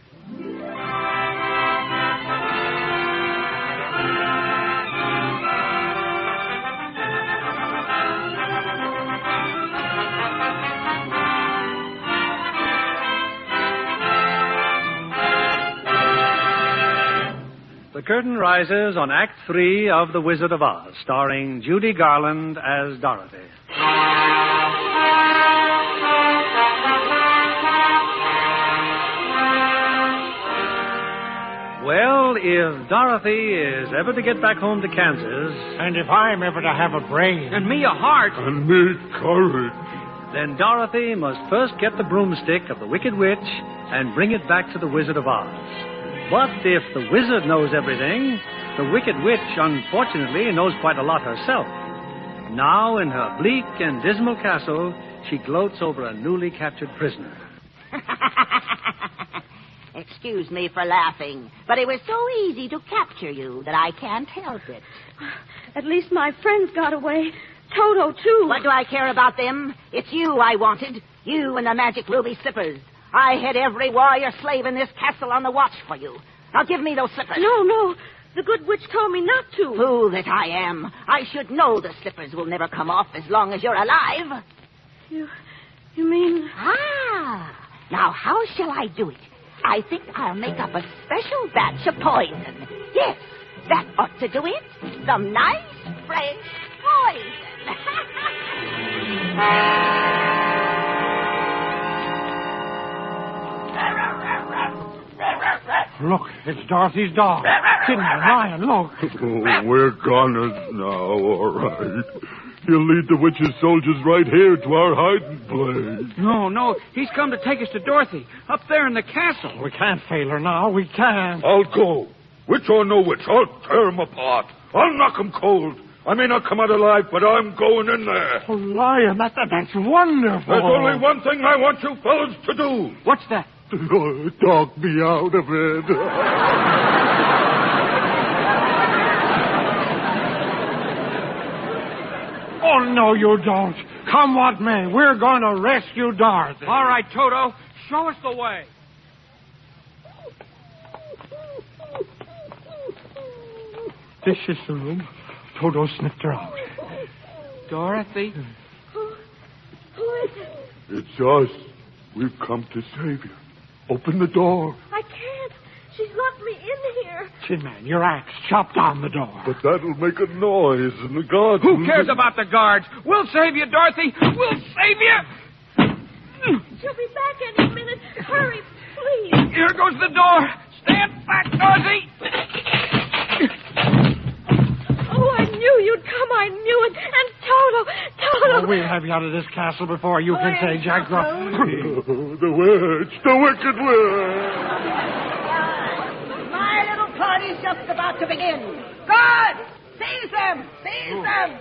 S2: The curtain rises on Act 3 of The Wizard of Oz, starring Judy Garland as Dorothy. Well, if Dorothy is ever to get back home to Kansas...
S16: And if I'm ever to have a brain...
S18: And me a heart...
S5: And me courage...
S2: then Dorothy must first get the broomstick of the Wicked Witch and bring it back to the Wizard of Oz. But if the wizard knows everything, the Wicked Witch, unfortunately, knows quite a lot herself. Now, in her bleak and dismal castle, she gloats over a newly captured prisoner.
S14: Excuse me for laughing, but it was so easy to capture you that I can't help it.
S4: At least my friends got away. Toto, too.
S14: What do I care about them? It's you I wanted. You and the magic ruby slippers. I had every warrior slave in this castle on the watch for you. Now give me those slippers.
S4: No. The good witch told me not to.
S14: Fool that I am. I should know the slippers will never come off as long as you're alive.
S4: You mean...
S14: Now how shall I do it? I think I'll make up a special batch of poison. Yes, that ought to do it. Some nice, fresh poison.
S16: Look, it's Dorothy's dog. Tin Man, Lion, look.
S5: Oh, we're goners now, all right. He'll lead the witch's soldiers right here to our hiding place.
S18: No, he's come to take us to Dorothy, up there in the castle.
S16: We can't fail her now. We can't.
S5: I'll go. Witch or no witch, I'll tear him apart. I'll knock him cold. I may not come out alive, but I'm going in there.
S16: Oh, Lion, that's wonderful.
S5: There's only one thing I want you fellas to do.
S18: What's that?
S5: Talk me out of it.
S16: Oh, no, you don't. Come what may, we're going to rescue Dorothy.
S18: All right, Toto, show us the way.
S16: This is the room. Toto sniffed her out.
S18: Dorothy?
S8: Who is it?
S5: It's us. We've come to save you. Open the door.
S8: I can't. She's locked me in here.
S16: Tin Man, your axe, chop down the door.
S5: But that'll make a noise, and the guards...
S18: Who cares about the guards? We'll save you, Dorothy. We'll save you.
S8: She'll be back any minute. Hurry, please.
S18: Here goes the door. Stand back, Dorothy.
S8: Oh, I knew you'd come. I knew it. And Toto.
S16: Oh, we'll have you out of this castle before you can say Jack Ruff.
S5: The witch. The wicked witch.
S14: My little party's just about to begin. Guard! Seize them! Seize them!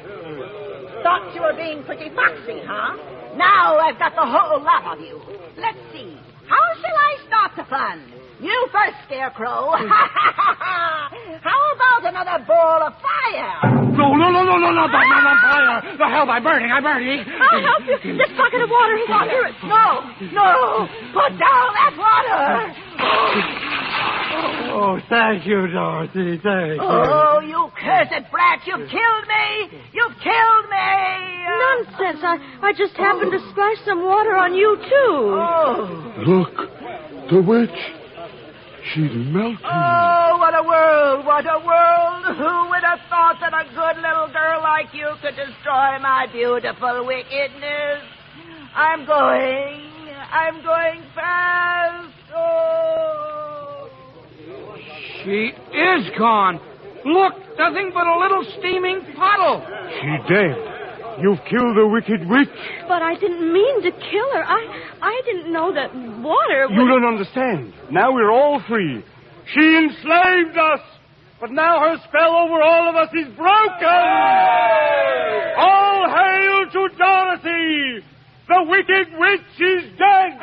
S14: Thought you were being pretty foxy, huh? Now I've got the whole lot of you. Let's see. How shall I start the fun? You first, Scarecrow. How about another ball of fire?
S16: No, not fire. The hell, I'm burning.
S8: I'll help you. This bucket of water is under it.
S14: No. Put down that water.
S16: Oh, thank you, Dorothy. Thank you.
S14: Oh, you cursed brat. You've killed me.
S8: Nonsense. I just happened to splash some water on you, too.
S14: Oh.
S5: Look. The witch. She's melting.
S14: Oh, what a world. Who would have thought that a good little girl like you could destroy my beautiful wickedness? I'm going fast. Oh.
S18: She is gone. Look, nothing but a little steaming puddle.
S5: She's dead. You've killed the wicked witch.
S8: But I didn't mean to kill her. I didn't know that water would...
S5: You don't understand. Now we're all free. She enslaved us, but now her spell over all of us is broken. All hail to Dorothy! The wicked witch is dead!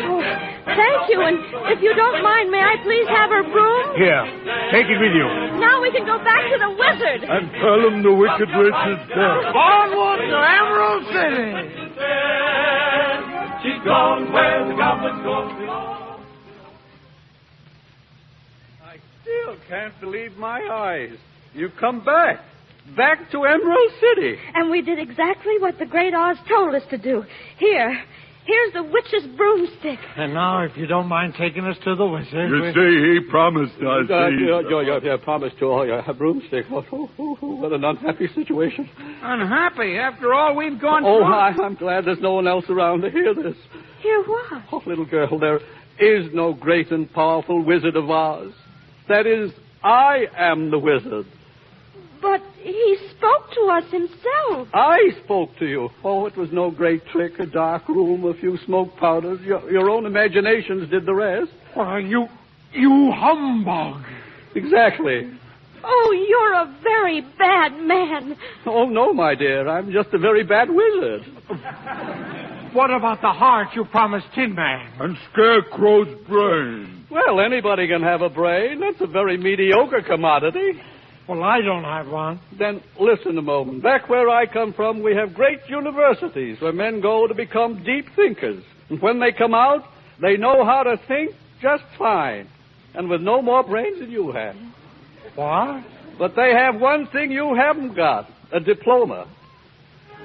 S8: Oh, thank you, and if you don't mind, may I please have her broom?
S5: Here, take it with you.
S8: Now we can go back to the wizard.
S5: And tell him the wicked witch is dead.
S16: Onward to Emerald City.
S13: She's gone where the goblins go.
S3: I still can't believe my eyes. You've come back. Back to Emerald City.
S8: And we did exactly what the great Oz told us to do. Here's the witch's broomstick.
S16: And now, if you don't mind taking us to the wizard...
S5: You see, he promised us.
S3: Yeah, promised to all your broomstick. What an unhappy situation.
S18: Unhappy after all we've gone
S3: through?
S18: Oh,
S3: I'm glad there's no one else around to hear this.
S8: Hear what?
S3: Oh, little girl, there is no great and powerful Wizard of Oz. That is, I am the wizard.
S8: But he spoke to us himself.
S3: I spoke to you. Oh, it was no great trick, a dark room, a few smoke powders. Your own imaginations did the rest.
S16: Why, you humbug.
S3: Exactly.
S8: Oh, you're a very bad man.
S3: Oh, no, my dear. I'm just a very bad wizard.
S16: What about the heart you promised Tin Man?
S5: And Scarecrow's brain.
S3: Well, anybody can have a brain. That's a very mediocre commodity.
S16: Well, I don't have one.
S3: Then listen a moment. Back where I come from, we have great universities where men go to become deep thinkers. And when they come out, they know how to think just fine. And with no more brains than you have.
S16: What?
S3: But they have one thing you haven't got, a diploma.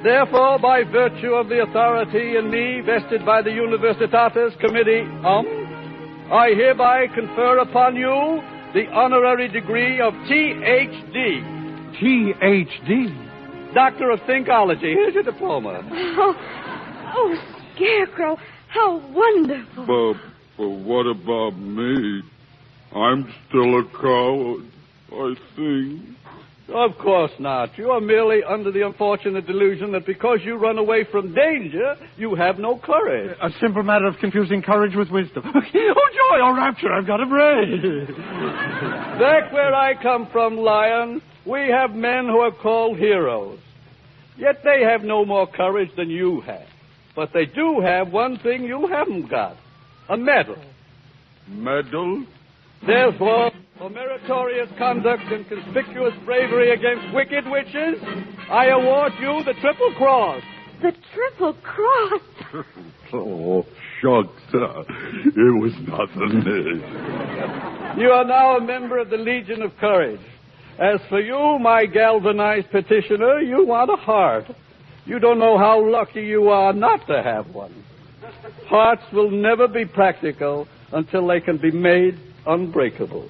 S3: Therefore, by virtue of the authority in me vested by the Universitates Committee, I hereby confer upon you the honorary degree of Ph.D.
S16: Ph.D.?
S3: Doctor of Thinkology. Here's your diploma.
S8: Oh, Scarecrow, How wonderful.
S5: But what about me? I'm still a coward, I think.
S3: Of course not. You are merely under the unfortunate delusion that because you run away from danger, you have no courage.
S16: A simple matter of confusing courage with wisdom. Oh, joy, oh, rapture, I've got a brain.
S3: Back where I come from, Lion, we have men who are called heroes. Yet they have no more courage than you have. But they do have one thing you haven't got. A medal.
S5: Medal?
S3: Therefore, for meritorious conduct and conspicuous bravery against wicked witches, I award you the Triple Cross.
S8: The Triple Cross?
S5: Oh, shucks. It was nothing.
S3: You are now a member of the Legion of Courage. As for you, my galvanized petitioner, you want a heart. You don't know how lucky you are not to have one. Hearts will never be practical until they can be made unbreakable.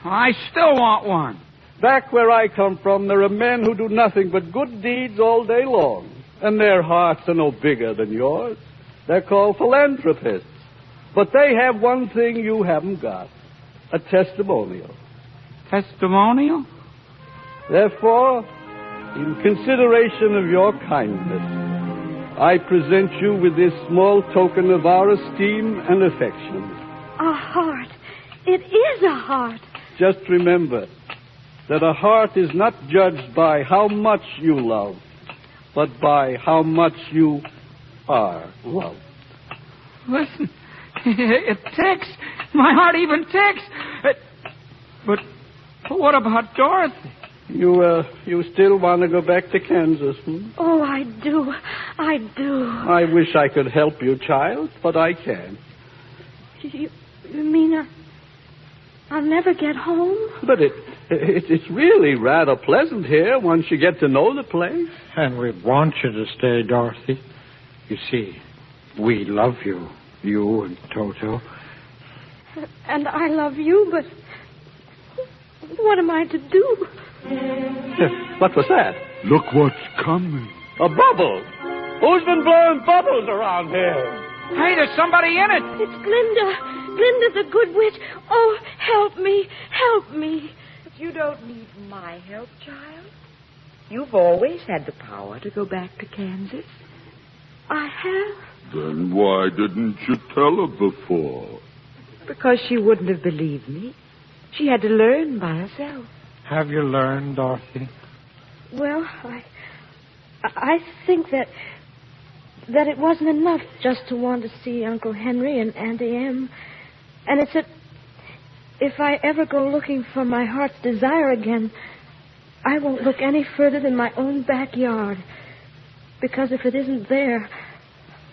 S18: I still want one.
S3: Back where I come from, there are men who do nothing but good deeds all day long, and their hearts are no bigger than yours. They're called philanthropists. But they have one thing you haven't got, a testimonial.
S18: Testimonial?
S3: Therefore, in consideration of your kindness, I present you with this small token of our esteem and affection.
S8: A heart. It is a heart.
S3: Just remember that a heart is not judged by how much you love, but by how much you are loved.
S18: Listen, it ticks. My heart even ticks. But what about Dorothy?
S3: You still want to go back to Kansas, hmm?
S8: Oh, I do. I do.
S3: I wish I could help you, child, but I can't.
S8: You mean I'll never get home?
S3: But it's really rather pleasant here once you get to know the place.
S16: And we want you to stay, Dorothy. You see, we love you, you and Toto.
S8: And I love you, but what am I to do?
S3: What was that?
S5: Look what's coming.
S3: A bubble. Who's been blowing bubbles around here?
S18: Hey, there's somebody in it.
S8: It's Glinda. Glinda the good witch. Oh, help me. Help me.
S11: But you don't need my help, child. You've always had the power to go back to Kansas.
S8: I have.
S5: Then why didn't you tell her before?
S11: Because she wouldn't have believed me. She had to learn by herself.
S16: Have you learned, Dorothy?
S8: Well, I think that it wasn't enough just to want to see Uncle Henry and Auntie Em. And it's that if I ever go looking for my heart's desire again, I won't look any further than my own backyard. Because if it isn't there,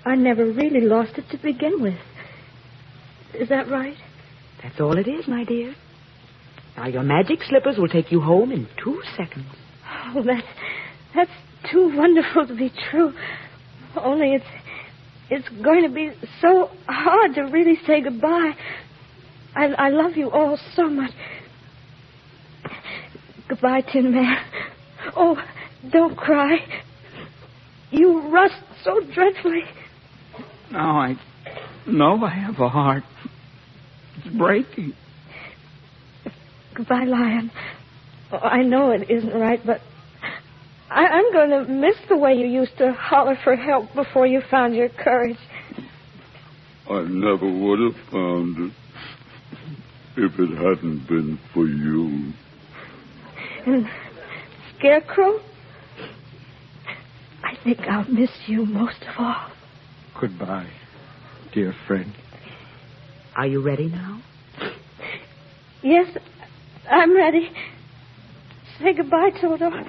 S8: I never really lost it to begin with. Is that right?
S11: That's all it is, my dear. Now, your magic slippers will take you home in 2 seconds.
S8: Oh, that's too wonderful to be true. Only it's going to be so hard to really say goodbye. I love you all so much. Goodbye, Tin Man. Oh, don't cry. You rust so dreadfully.
S18: Now I know I have a heart. It's breaking.
S8: Goodbye, Lion. Oh, I know it isn't right, but I'm going to miss the way you used to holler for help before you found your courage.
S5: I never would have found it if it hadn't been for you.
S8: And Scarecrow? I think I'll miss you most of all.
S16: Goodbye, dear friend.
S11: Are you ready now?
S8: Yes, I'm ready. Say goodbye, Toto.
S11: Now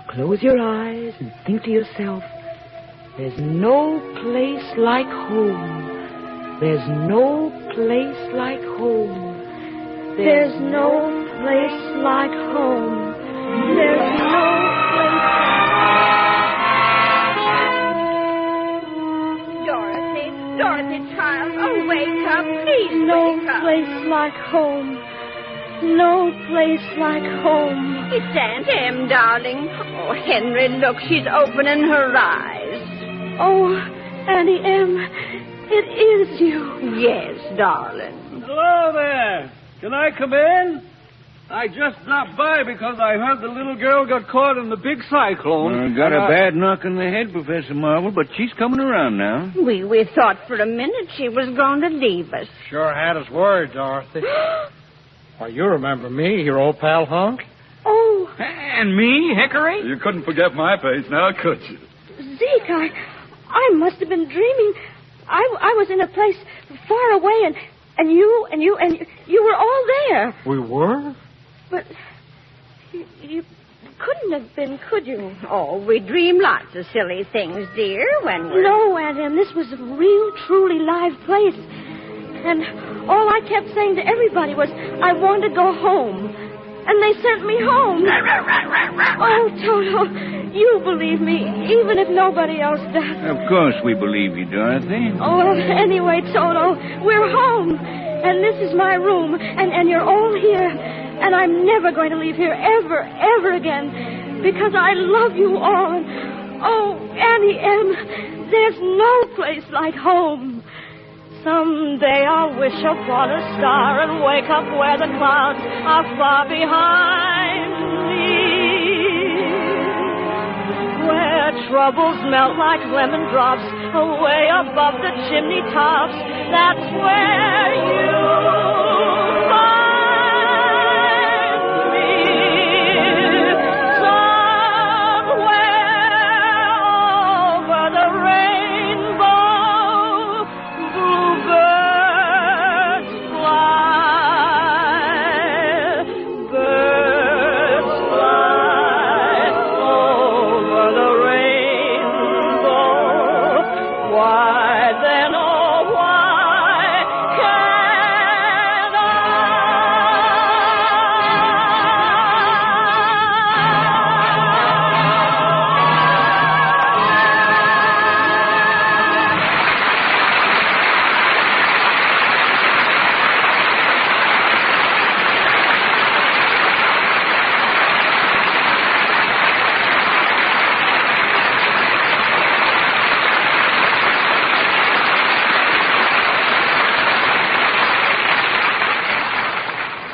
S11: close your eyes and think to yourself, there's no place like home. There's no place like home.
S8: There's no place like home. There's no
S6: Dorothy, child, oh, wake up. Please
S8: no
S6: wake up.
S8: place like home. No place like home.
S6: It's Aunt Em, darling. Oh, Henry, look, she's opening her eyes.
S8: Oh, Annie M., it is you.
S14: Yes, darling.
S3: Hello there. Can I come in? I just dropped by because I heard the little girl got caught in the big cyclone.
S20: Got a bad knock on the head, Professor Marvel, but she's coming around now.
S14: We thought for a minute she was going to leave us.
S16: Sure had us worried, Dorothy. Why, you remember me, your old pal Hunk?
S8: Oh.
S18: And me, Hickory?
S5: You couldn't forget my face now, could you?
S8: Zeke, I must have been dreaming. I was in a place far away, and you were all there.
S16: We were?
S8: But you couldn't have been, could you?
S14: Oh, we dream lots of silly things, dear, when we're...
S8: No, Aunt Em, this was a real, truly live place. And all I kept saying to everybody was, I want to go home. And they sent me home. Oh, Toto, you believe me, even if nobody else does.
S20: Of course we believe you, Dorothy.
S8: Oh, well, anyway, Toto, we're home. And this is my room, and you're all here. And I'm never going to leave here ever again, because I love you all. And, oh, Annie M., there's no place like home. Someday I'll wish upon a star and wake up where the clouds are far behind me, where troubles melt like lemon drops away above the chimney tops. That's where you'll find.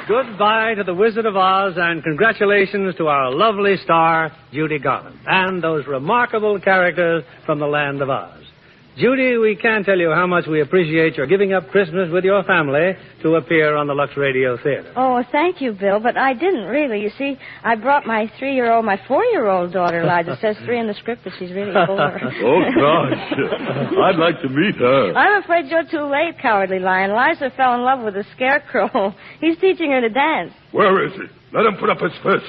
S2: Goodbye to the Wizard of Oz, and congratulations to our lovely star, Judy Garland, and those remarkable characters from the Land of Oz. Judy, we can't tell you how much we appreciate your giving up Christmas with your family to appear on the Lux Radio Theater.
S8: Oh, thank you, Bill, but I didn't really. You see, I brought my 4-year-old daughter, Eliza. It says 3 in the script, but she's really 4.
S5: Oh, gosh. I'd like to meet her.
S8: I'm afraid you're too late, Cowardly Lion. Eliza fell in love with a scarecrow. He's teaching her to dance.
S5: Where is he? Let him put up his fist.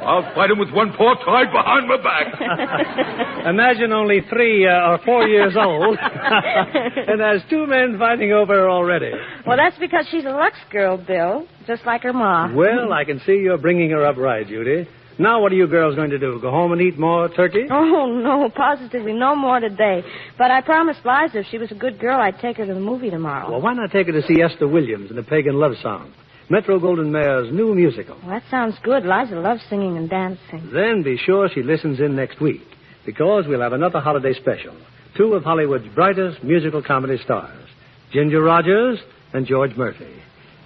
S5: I'll fight him with one paw tied behind my back.
S2: Imagine only 3 or 4 years old, and there's 2 men fighting over her already.
S8: Well, that's because she's a Lux girl, Bill, just like her ma.
S2: Well, I can see you're bringing her up right, Judy. Now what are you girls going to do? Go home and eat more turkey?
S8: Oh, no, positively no more today. But I promised Liza if she was a good girl, I'd take her to the movie tomorrow.
S2: Well, why not take her to see Esther Williams in the Pagan Love Song? Metro-Goldwyn-Mayer's new musical.
S8: Well, that sounds good. Liza loves singing and dancing.
S2: Then be sure she listens in next week, because we'll have another holiday special. 2 of Hollywood's brightest musical comedy stars, Ginger Rogers and George Murphy.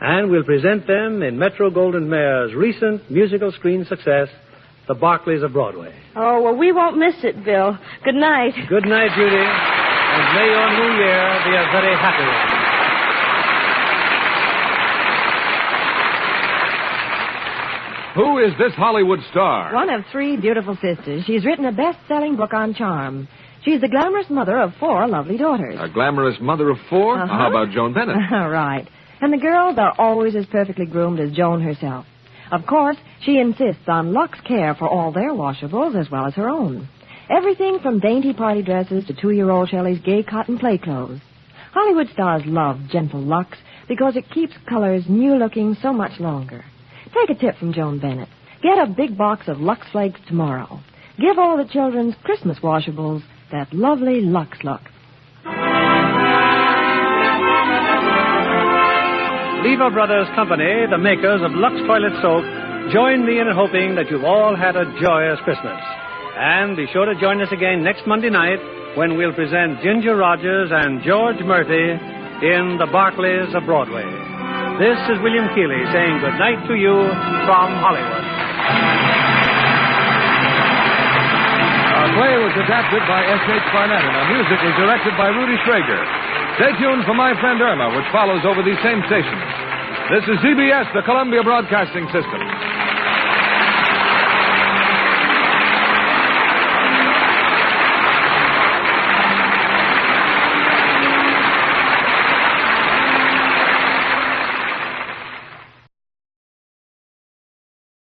S2: And we'll present them in Metro-Goldwyn-Mayer's recent musical screen success, The Barclays of Broadway.
S8: Oh, well, we won't miss it, Bill. Good night.
S2: Good night, Judy. And may your new year be a very happy one.
S1: Who is this Hollywood star?
S15: One of 3 beautiful sisters. She's written a best-selling book on charm. She's the glamorous mother of 4 lovely daughters.
S1: A glamorous mother of 4?
S15: Uh-huh.
S1: How about Joan Bennett?
S15: Right. And the girls are always as perfectly groomed as Joan herself. Of course, she insists on Lux care for all their washables as well as her own. Everything from dainty party dresses to 2-year-old Shelley's gay cotton play clothes. Hollywood stars love gentle Lux because it keeps colors new-looking so much longer. Take a tip from Joan Bennett. Get a big box of Lux Flakes tomorrow. Give all the children's Christmas washables that lovely Lux look.
S2: Lever Brothers Company, the makers of Lux Toilet Soap, join me in hoping that you've all had a joyous Christmas. And be sure to join us again next Monday night when we'll present Ginger Rogers and George Murphy in The Barclays of Broadway. This is William Keighley saying good night to you from Hollywood.
S1: Our play was adapted by S.H. Barnett, and our music was directed by Rudy Schrager. Stay tuned for My Friend Irma, which follows over these same stations. This is CBS, the Columbia Broadcasting System.